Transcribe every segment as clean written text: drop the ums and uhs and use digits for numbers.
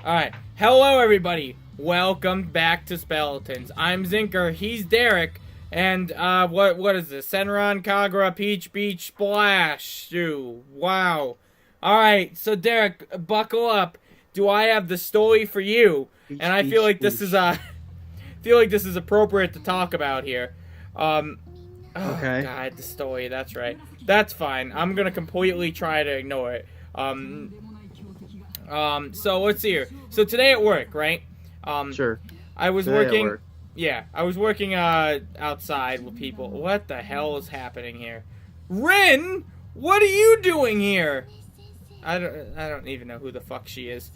Alright, hello everybody. Welcome back to Speletons. I'm Zinker, he's Derek, and what is this? Senran Kagura Peach Beach Splash. Ooh, wow. Alright, so Derek, buckle up. Do I have the story for you? Beach, and I feel like this is appropriate to talk about here. Oh okay. God, the story, that's right. That's fine. I'm gonna completely try to ignore it. So let's see here. So today at work, right? Sure. I was Today at working. work. Yeah, I was working outside with people. What the hell is happening here? Rin, what are you doing here? I don't even know who the fuck she is.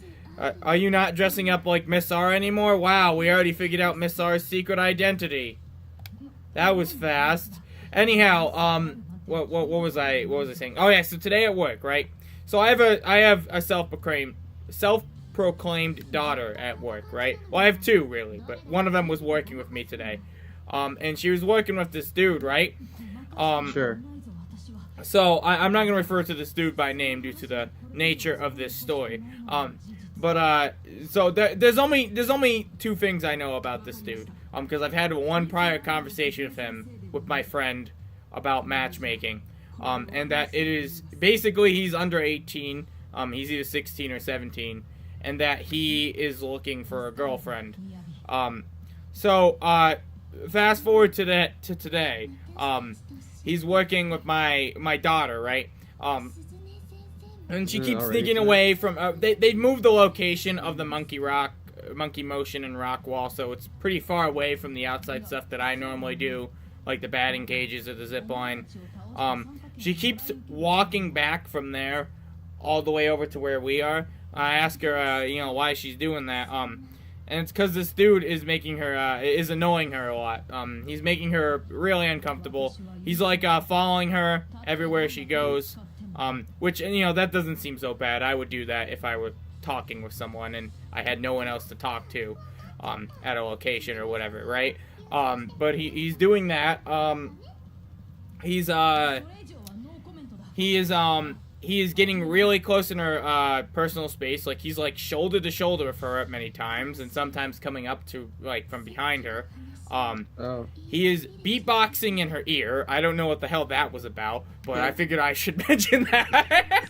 Are you not dressing up like Miss R anymore? Wow, we already figured out Miss R's secret identity. That was fast. Anyhow, what was I saying? Oh yeah, so today at work, right? So I have a self-proclaimed daughter at work, right? Well, I have two really, but one of them was working with me today, and she was working with this dude, right? Sure. So I'm not gonna refer to this dude by name due to the nature of this story. So there's only two things I know about this dude. Because I've had one prior conversation with him with my friend about matchmaking. And that it is basically he's under 18. He's either 16 or 17, and that he is looking for a girlfriend. So fast forward to today. He's working with my daughter, right? And she keeps sneaking away from. They moved the location of the monkey motion and rock wall, so it's pretty far away from the outside stuff that I normally do, like the batting cages or the zip line. She keeps walking back from there all the way over to where we are. I ask her, why she's doing that. And it's because this dude is making her, is annoying her a lot. He's making her really uncomfortable. He's like following her everywhere she goes. Which, that doesn't seem so bad. I would do that if I were talking with someone and I had no one else to talk to at a location or whatever, right? But he's doing that. He is getting really close in her personal space. Like, he's like shoulder to shoulder with her many times, and sometimes coming up to like from behind her. He is beatboxing in her ear. I don't know what the hell that was about, but I figured I should mention that.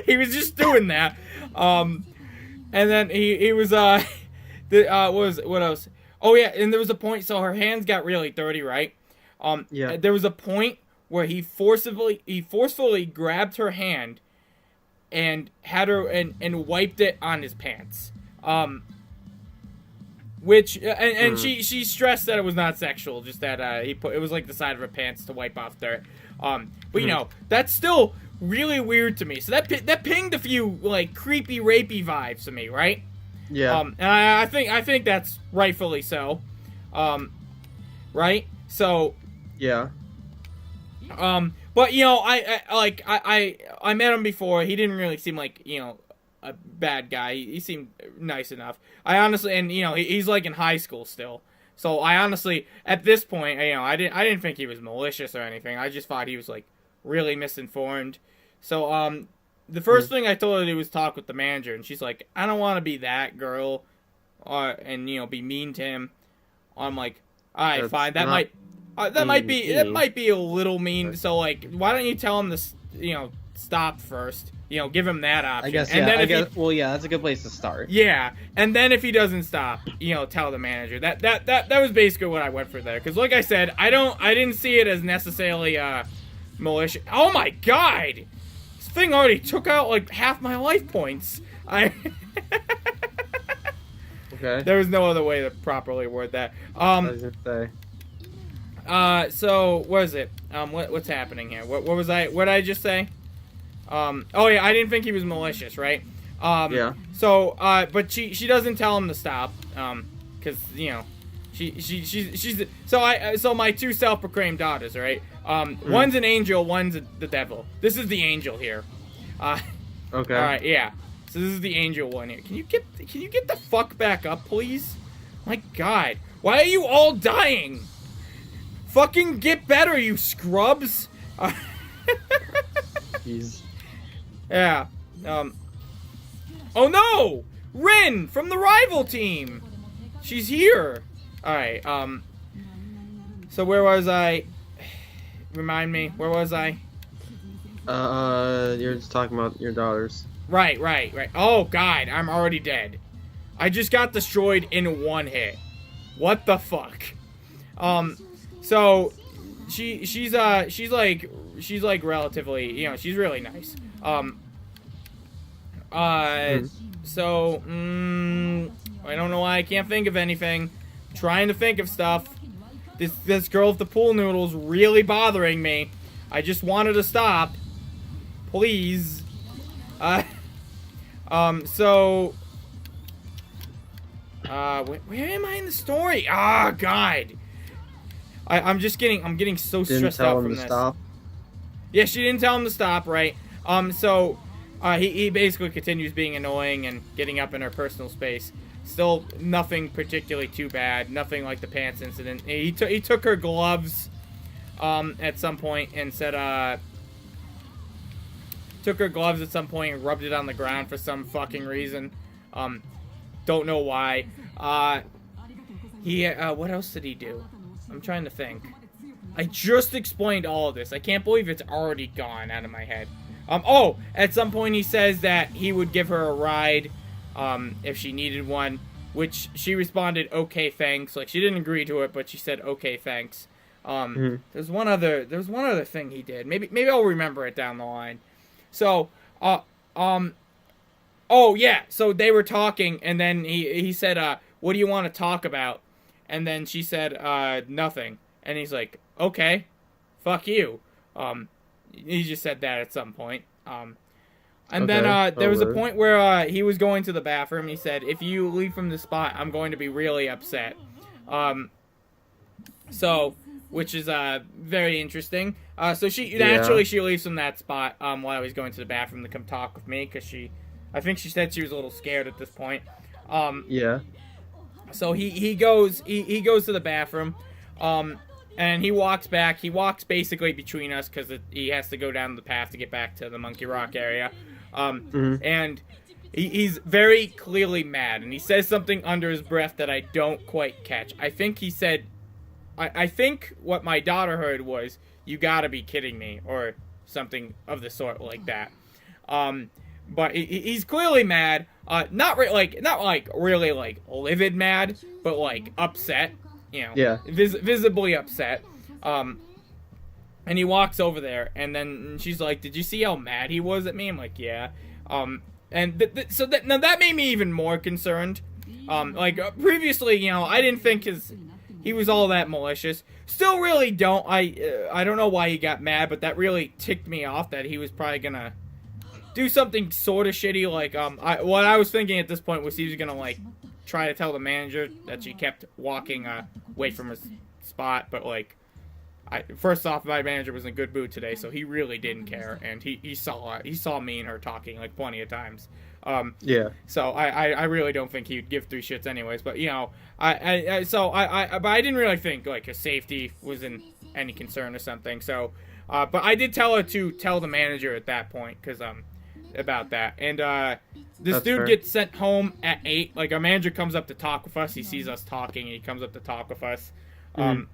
He was just doing that. And then he was what else? Oh yeah, and there was a point. So her hands got really dirty, right? Yeah. There was a point where he forcefully grabbed her hand and had her and wiped it on his pants. Which she stressed that it was not sexual, just that it was like the side of her pants to wipe off dirt. But that's still really weird to me. So that pinged a few like creepy rapey vibes to me, right? Yeah. And I think that's rightfully so. Right? So Yeah. But I met him before. He didn't really seem like a bad guy. He seemed nice enough. I honestly, and he's like in high school still. So I honestly, at this point, I didn't think he was malicious or anything. I just thought he was like really misinformed. So the first thing I told her to do was talk with the manager, and she's like, I don't want to be that girl, and be mean to him. I'm like, all right, fine. That might be a little mean. So like, why don't you tell him to stop first? Give him that option. I guess. And Yeah. then That's a good place to start. Yeah, and then if he doesn't stop, tell the manager. That was basically what I went for there. Because like I said, I didn't see it as necessarily malicious. Oh my god, this thing already took out like half my life points. Okay. There was no other way to properly word that. I was gonna say. So what is it? What's happening here? What did I just say? Oh yeah, I didn't think he was malicious, right? Yeah. So, but she doesn't tell him to stop, cause she's so my two self-proclaimed daughters, right? One's an angel, one's the devil. This is the angel here. Okay. All right, yeah. So this is the angel one here. Can you get the fuck back up, please? My God, why are you all dying? Fucking get better, you scrubs. Jeez. Yeah. Oh no! Rin from the rival team! She's here! Alright, so where was I? Remind me, where was I? You're just talking about your daughters. Right. Oh god, I'm already dead. I just got destroyed in one hit. What the fuck? So she's like relatively, you know, she's really nice. So I don't know why I can't think of anything. I'm trying to think of stuff. This girl with the pool noodles really bothering me. I just wanted to stop. Please. So where am I in the story? Ah, God. I'm getting so stressed out from this. Stop. Yeah, she didn't tell him to stop, right? So he basically continues being annoying and getting up in her personal space. Still nothing particularly too bad. Nothing like the pants incident. He took her gloves at some point and said took her gloves at some point and rubbed it on the ground for some fucking reason. Don't know why. What else did he do? I'm trying to think. I just explained all of this. I can't believe it's already gone out of my head. At some point he says that he would give her a ride if she needed one, which she responded, okay, thanks. Like, she didn't agree to it, but she said, okay, thanks. There's one other thing he did. Maybe I'll remember it down the line. So, oh yeah, so they were talking, and then he said, what do you want to talk about? And then she said, nothing. And he's like, okay, fuck you. He just said that at some point. And then there was a point where he was going to the bathroom. He said, if you leave from the spot, I'm going to be really upset. Which is very interesting. So naturally she leaves from that spot while I was going to the bathroom to come talk with me, because I think she said she was a little scared at this point. So he goes to the bathroom, and he walks back. He walks basically between us because he has to go down the path to get back to the Monkey Rock area. And he's very clearly mad, and he says something under his breath that I don't quite catch. I think he said, I think what my daughter heard was, "You gotta be kidding me," or something of the sort like that. But he's clearly mad. Not really like livid mad, but like upset. You know, yeah, visibly upset. And he walks over there, and then she's like, "Did you see how mad he was at me?" I'm like, "Yeah." And so that made me even more concerned. Previously, you know, I didn't think he was all that malicious. Still really don't. I don't know why he got mad, but that really ticked me off that he was probably gonna do something sort of shitty. Like, what I was thinking at this point was he was gonna, like, try to tell the manager that she kept walking away from his spot, but, like, first off, my manager was in a good mood today, so he really didn't care, and he saw me and her talking, like, plenty of times. So I really don't think he'd give three shits anyways, but, you know, but I didn't really think, like, his safety was in any concern or something, so, but I did tell her to tell the manager at that point, because, about that, and, this That's dude fair. gets sent home at 8, like, our manager comes up to talk with us, he sees us talking, and he comes up to talk with us, and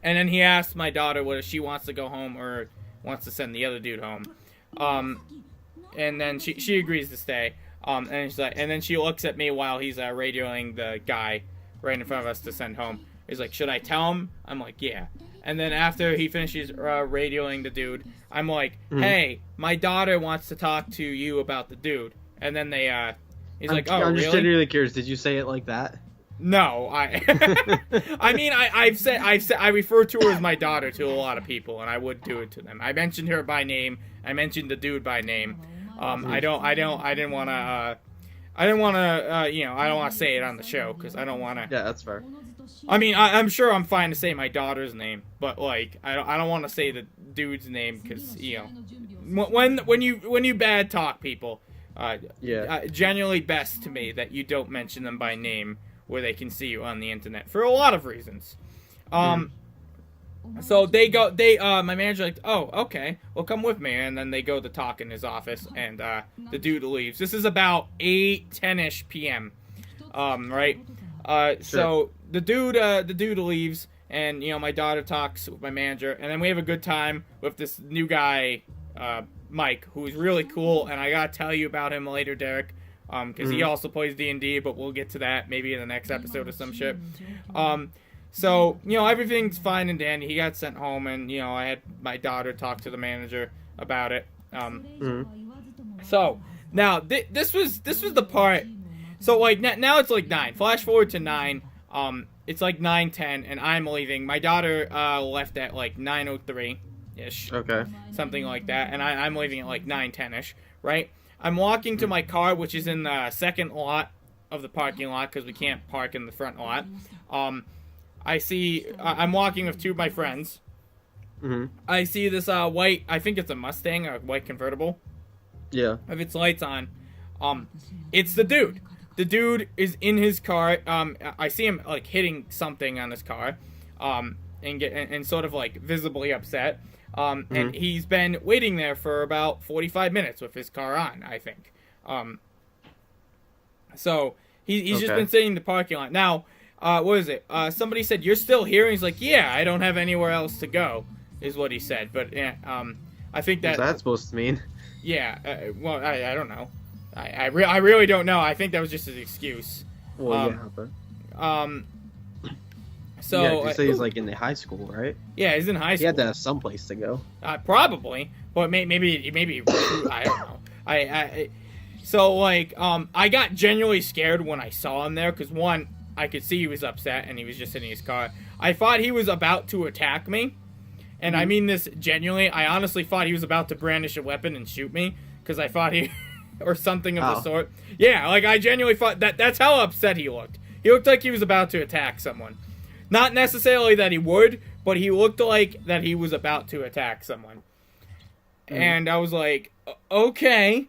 then he asks my daughter whether she wants to go home or wants to send the other dude home, and then she agrees to stay, and she's like, and then she looks at me while he's, radioing the guy right in front of us to send home. He's like, should I tell him? I'm like, yeah. And then after he finishes radioing the dude, I'm like, hey, my daughter wants to talk to you about the dude. And then he's like, oh, I'm really? just genuinely curious. Did you say it like that? No, I mean, I refer to her as my daughter to a lot of people, and I would do it to them. I mentioned her by name. I mentioned the dude by name. I didn't want to, you know, I don't want to say it on the show, because I don't want to. Yeah, that's fair. I mean, I'm sure I'm fine to say my daughter's name, but, like, I don't want to say the dude's name, because, you know, when you bad talk people, genuinely best to me that you don't mention them by name where they can see you on the internet for a lot of reasons. So my manager like, oh, okay, well, come with me. And then they go to talk in his office, and the dude leaves. This is about 8:10ish p.m. Right? So the dude leaves, and, my daughter talks with my manager, and then we have a good time with this new guy, Mike, who's really cool, and I gotta tell you about him later, Derek, because he also plays D&D, but we'll get to that maybe in the next episode or some shit. So, everything's fine and dandy. He got sent home, and, I had my daughter talk to the manager about it. So, now, this was the part. So, like, now it's like 9. Flash forward to 9. It's like 9:10, and I'm leaving. My daughter left at, like, 9:03-ish. Okay. Something like that. And I'm leaving at, like, 9:10-ish, right? I'm walking to my car, which is in the second lot of the parking lot, because we can't park in the front lot. I'm walking with two of my friends. Mm-hmm. I see this white, I think it's a Mustang, a white convertible. Yeah. With its lights on. It's the dude. The dude is in his car. I see him, like, hitting something on his car. And sort of, like, visibly upset. And he's been waiting there for about 45 minutes with his car on, I think. So, he's just been sitting in the parking lot. Now, what is it? Somebody said, "You're still here?" And he's like, "Yeah, I don't have anywhere else to go," is what he said. But, yeah, I think that... What's that supposed to mean? Yeah, well, I don't know. I really don't know. I think that was just his excuse. Well, yeah, but... So... Yeah, you say he's, like, in the high school, right? Yeah, he's in high school. He had to have someplace to go. Probably. But maybe I don't know. So, like, I got genuinely scared when I saw him there, because, one, I could see he was upset, and he was just sitting in his car. I thought he was about to attack me, and I mean this genuinely. I honestly thought he was about to brandish a weapon and shoot me, because I thought he... or something of the sort. Yeah, like, I genuinely thought that's how upset he looked. He looked like he was about to attack someone. Not necessarily that he would, but he looked like that he was about to attack someone. And I was like, okay.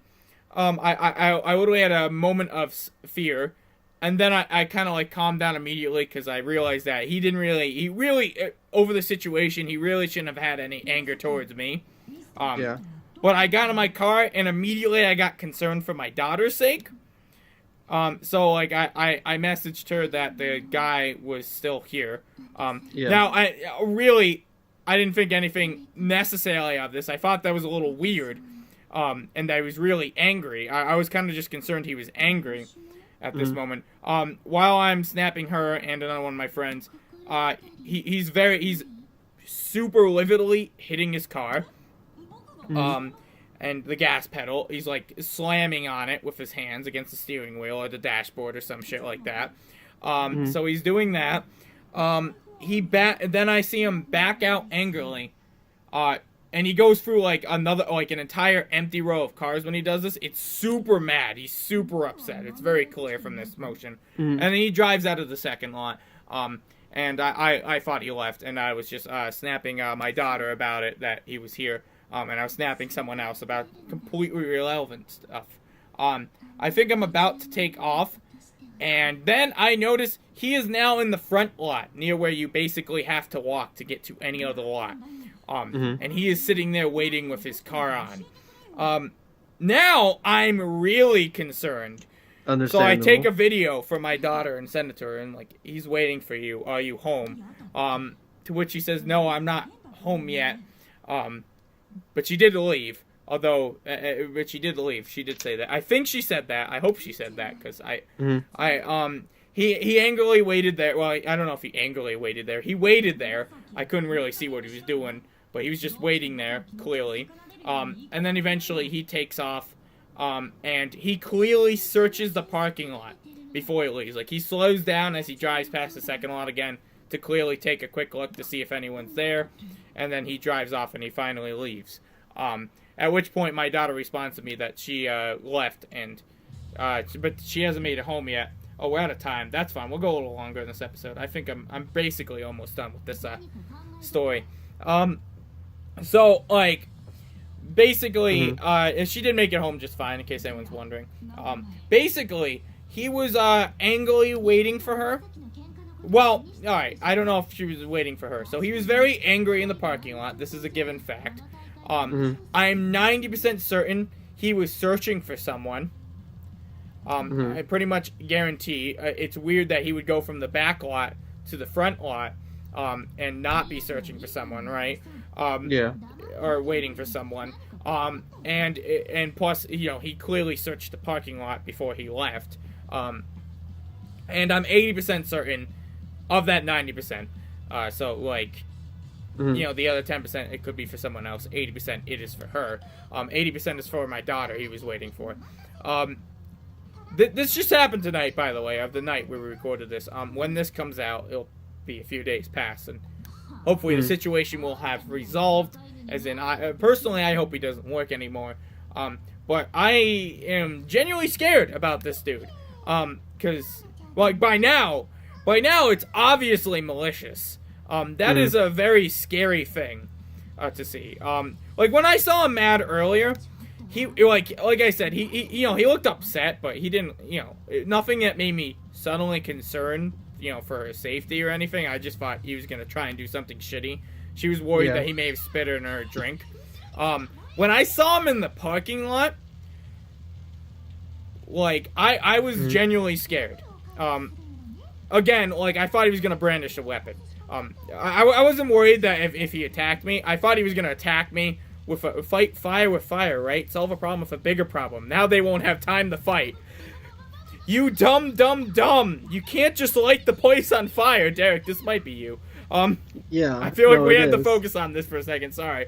I literally had a moment of fear, and then I kind of, like, calmed down immediately, because I realized that he really, over the situation, he really shouldn't have had any anger towards me. Yeah. But I got in my car, and immediately I got concerned for my daughter's sake. So, like, I messaged her that the guy was still here. Now, I didn't think anything necessarily of this. I thought that was a little weird, and that he was really angry. I was kind of just concerned he was angry at this moment. While I'm snapping her and another one of my friends, he's super lividly hitting his car. And the gas pedal, he's, like, slamming on it with his hands against the steering wheel or the dashboard or some shit like that. So he's doing that. Then I see him back out angrily. And he goes through, like, an entire empty row of cars when he does this. It's super mad. He's super upset. It's very clear from this motion. And then he drives out of the second lot. And I thought he left, and I was just snapping my daughter about it, that he was here. And I was snapping someone else about completely irrelevant stuff. I think I'm about to take off, and then I notice he is now in the front lot, near where you basically have to walk to get to any other lot. And he is sitting there waiting with his car on. Now I'm really concerned. So I take a video from my daughter and send it to her, and, like, he's waiting for you. Are you home? To which she says, no, I'm not home yet. But she did leave. But she did leave. She did say that. I think she said that. I hope she said that, because he angrily waited there. Well, I don't know if he angrily waited there. He waited there. I couldn't really see what he was doing, but he was just waiting there, clearly. And then eventually he takes off, and he clearly searches the parking lot before he leaves. Like, he slows down as he drives past the second lot again to clearly take a quick look to see if anyone's there. And then he drives off and he finally leaves. At which point my daughter responds to me that she left, and but she hasn't made it home yet. Oh, we're out of time. That's fine. We'll go a little longer in this episode. I think I'm basically almost done with this story. So, like, basically, she did make it home just fine, in case anyone's wondering. Basically, he was angrily waiting for her. Well, all right. I don't know if she was waiting for her. So he was very angry in the parking lot. This is a given fact. I'm 90% certain he was searching for someone. I pretty much guarantee. It's weird that he would go from the back lot to the front lot, and not be searching for someone, right? Or waiting for someone. And plus, he clearly searched the parking lot before he left. And I'm 80% certain of that 90%. So, like, the other 10%, it could be for someone else. 80%, it is for her. 80% is for my daughter he was waiting for. This just happened tonight, by the way, of the night where we recorded this. When this comes out, it'll be a few days past, and hopefully the situation will have resolved. As in, personally, I hope he doesn't work anymore. But I am genuinely scared about this dude. Because, like, by now, it's obviously malicious. That is a very scary thing to see. Like, when I saw him mad earlier, he, like I said, he looked upset, but he didn't, nothing that made me suddenly concerned, for her safety or anything. I just thought he was going to try and do something shitty. She was worried that he may have spit in her drink. When I saw him in the parking lot, like, I was genuinely scared. Again, like, I thought he was going to brandish a weapon. I wasn't worried that if he attacked me. I thought he was going to attack me with fight fire with fire, right? Solve a problem with a bigger problem. Now they won't have time to fight. You dumb. You can't just light the place on fire. Derek, this might be you. Yeah. I feel like we had to focus on this for a second. Sorry.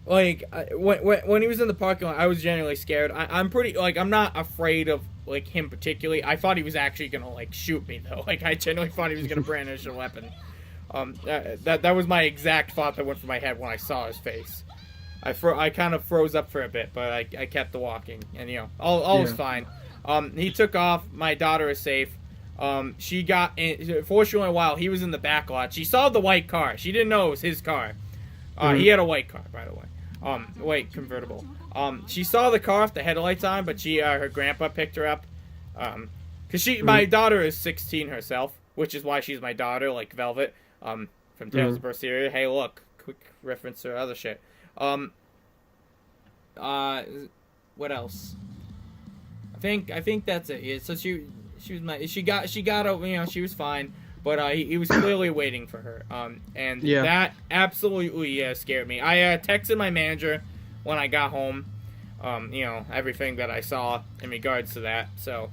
Like, when he was in the parking lot, I was genuinely scared. I'm pretty, like, I'm not afraid of, like, him particularly. I thought he was actually gonna, like, shoot me, though. Like, I genuinely thought he was gonna brandish a weapon. That was my exact thought that went through my head when I saw his face. I kind of froze up for a bit, but I kept walking, and, all was fine. He took off. My daughter is safe. She got in, fortunately, while he was in the back lot, she saw the white car. She didn't know it was his car. He had a white car, by the way. White convertible. She saw the car with the headlights on, but her grandpa picked her up. Cause my daughter is 16 herself, which is why she's my daughter, like Velvet, from Tales of Berseria. Hey, look, quick reference to other shit. What else? I think that's it. Yeah, so she was fine, but he was clearly waiting for her. And that absolutely scared me. I texted my manager when I got home, everything that I saw in regards to that. So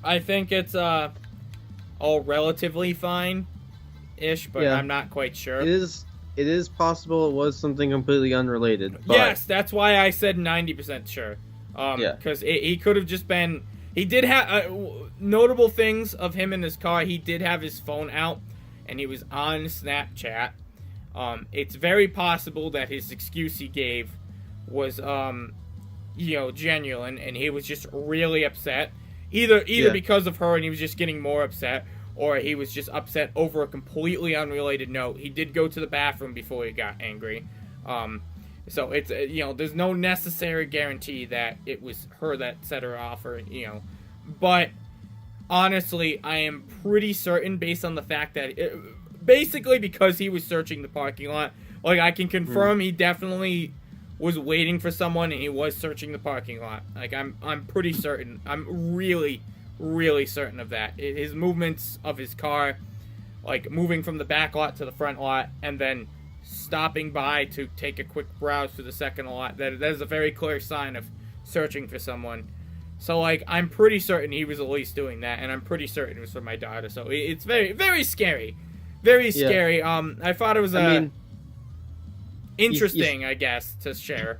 I think it's all relatively fine-ish, but I'm not quite sure. It is possible it was something completely unrelated. But... Yes, that's why I said 90% sure. Because he could have just been... He did have... notable things of him in his car, he did have his phone out, and he was on Snapchat. It's very possible that his excuse he gave was, genuine, and he was just really upset. Either because of her and he was just getting more upset, or he was just upset over a completely unrelated note. He did go to the bathroom before he got angry. So it's, there's no necessary guarantee that it was her that set her off, or, but honestly, I am pretty certain based on the fact that, basically because he was searching the parking lot, like, I can confirm he definitely was waiting for someone and he was searching the parking lot. Like, I'm pretty certain. I'm really, really certain of that. His movements of his car, like, moving from the back lot to the front lot, and then stopping by to take a quick browse through the second lot, that is a very clear sign of searching for someone. So, like, I'm pretty certain he was at least doing that, and I'm pretty certain it was for my daughter. So it's very, very scary. Very scary. I thought it was interesting, I guess, to share.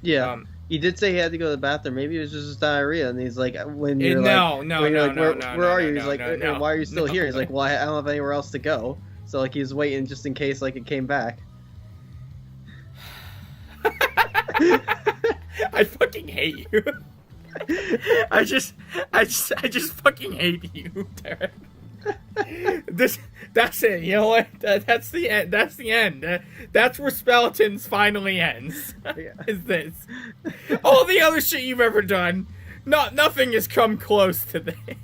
Yeah. He did say he had to go to the bathroom. Maybe it was just his diarrhea, and he's like, when you're where are you? He's like, why are you still here? He's like, well, I don't have anywhere else to go. So, like, he's waiting just in case, like, it came back. I fucking hate you. I just fucking hate you, Derek. That's it. You know what? That's the end. That's the end. That's where Speletons finally ends. Is this? All the other shit you've ever done, nothing has come close to that.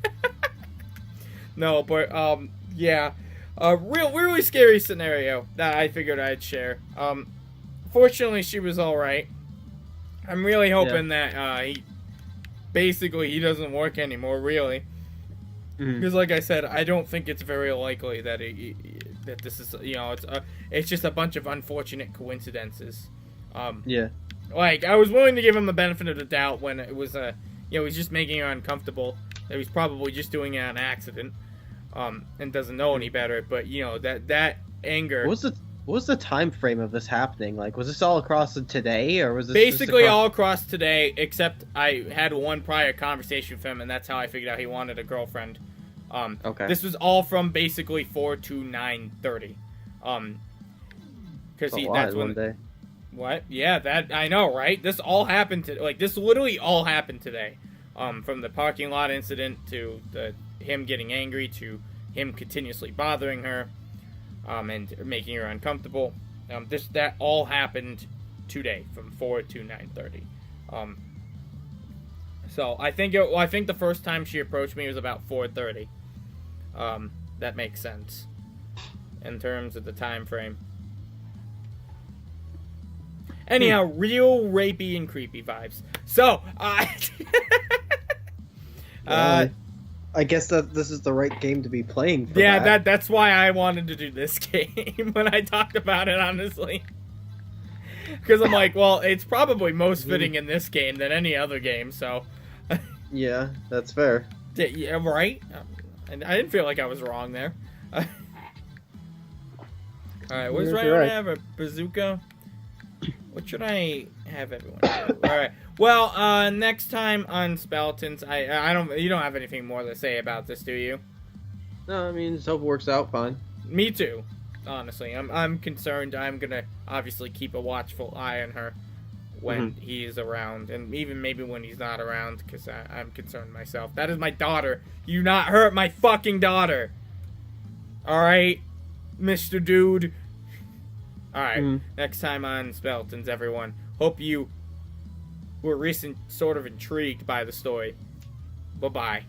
No, but yeah, really scary scenario that I figured I'd share. Fortunately, she was all right. I'm really hoping that he doesn't work anymore, really. Because, like I said, I don't think it's very likely that that this is, it's just a bunch of unfortunate coincidences. Like, I was willing to give him the benefit of the doubt when it was, he's just making her uncomfortable. That he's probably just doing it on accident, and doesn't know any better. But, that anger... What was the time frame of this happening? Like, was this all across today, or was this basically all across today? Except I had one prior conversation with him, and that's how I figured out he wanted a girlfriend. Okay. This was all from basically 4 to 9:30. Because that's when. Day. What? Yeah, that I know, right? This all happened this literally all happened today. From the parking lot incident to him getting angry to him continuously bothering her. And making her uncomfortable. That all happened today from 4 to 9:30. So I think the first time she approached me was about 4:30. That makes sense in terms of the time frame. Anyhow, real rapey and creepy vibes. So I guess that this is the right game to be playing for that's why I wanted to do this game when I talked about it, honestly. Because I'm like, well, it's probably most fitting in this game than any other game, so... Yeah, that's fair. Yeah, right? I didn't feel like I was wrong there. Alright, what does Ryan have? A bazooka? What should I have everyone do? Alright. Well, next time on Speletons, you don't have anything more to say about this, do you? No, I mean, just hope it works out fine. Me too, honestly. I'm concerned. I'm gonna obviously keep a watchful eye on her when he is around, and even maybe when he's not around, because I'm concerned myself. That is my daughter. You not hurt my fucking daughter. Alright, Mr. Dude. Alright, next time on Speletons, everyone. Hope you were sort of intrigued by the story. Bye-bye.